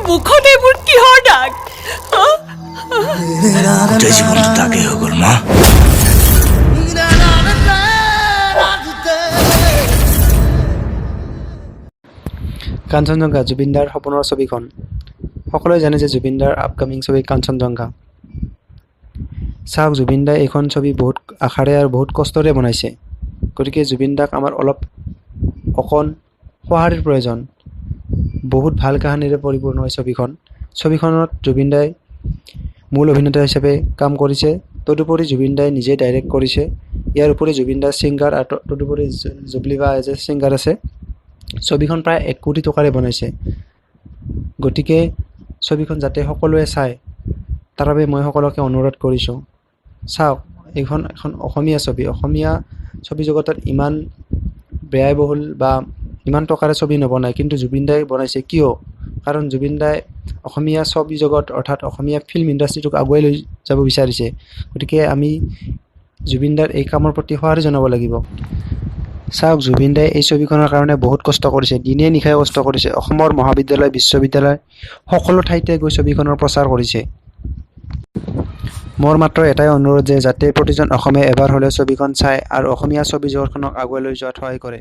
মুখত এইবোৰ কিহৰ দাগ গোটেই জীৱনটো তাকেই হৈ গ'ল মা। কাঞ্চনজংঘা জুবিনদাৰ সপোনৰ ছবিখন। সকলোৱে জানে যে জুবিনদাৰ আপকামিং ছবি কাঞ্চনজংঘা। চাওক, জুবিনদাই এইখন ছবি বহুত আশাৰে আৰু বহুত কষ্টৰে বনাইছে। গতিকে জুবিনদাক আমাৰ অলপ অকণ সঁহাৰিৰ প্ৰয়োজন। বহুত ভাল কাহিনীৰে পৰিপূৰ্ণ হয় ছবিখন। ছবিখনত জুবিনদাই মূল অভিনেতা হিচাপে কাম কৰিছে। তদুপৰি জুবিনদাই নিজে ডাইৰেক্ট কৰিছে। ইয়াৰ উপৰি জুবিনদাৰ ছিংগাৰ আৰু তদুপৰি জুবলি বা এজ এ ছিংগাৰ আছে। ছবিখন প্ৰায় 1 কোটি টকাৰে বনাইছে। গতিকে ছবিখন যাতে সকলোৱে চায়, তাৰ বাবে মই সকলোকে অনুৰোধ কৰিছোঁ। চাওক, এইখন এখন অসমীয়া ছবি। অসমীয়া ছবি জগতত ইমান ব্যয়বহুল বা ইমান টকাৰে ছবি নবনায়, কিন্তু জুবিনদাই বনাইছে। কিয়? কাৰণ জুবিনদাই অসমীয়া ছবি জগত অৰ্থাৎ অসমীয়া ফিল্ম ইণ্ডাষ্ট্ৰিটোক আগুৱাই লৈ যাব বিচাৰিছে। গতিকে আমি জুবিনদাৰ এই কামৰ প্ৰতি সঁহাৰি জনাব লাগিব। চাওক, জুবিনদাই এই ছবিখনৰ কাৰণে বহুত কষ্ট কৰিছে। দিনে নিশাই কষ্ট কৰিছে। অসমৰ মহাবিদ্যালয়, বিশ্ববিদ্যালয় সকলো ঠাইতে গৈ ছবিখনৰ প্ৰচাৰ কৰিছে। মোৰ মাত্ৰ এটাই অনুৰোধ যে যাতে প্ৰতিজন অসমীয়াই এবাৰ হ'লেও ছবিখন চায় আৰু অসমীয়া ছবি জগতখনক আগুৱাই লৈ যোৱাত সহায় কৰে।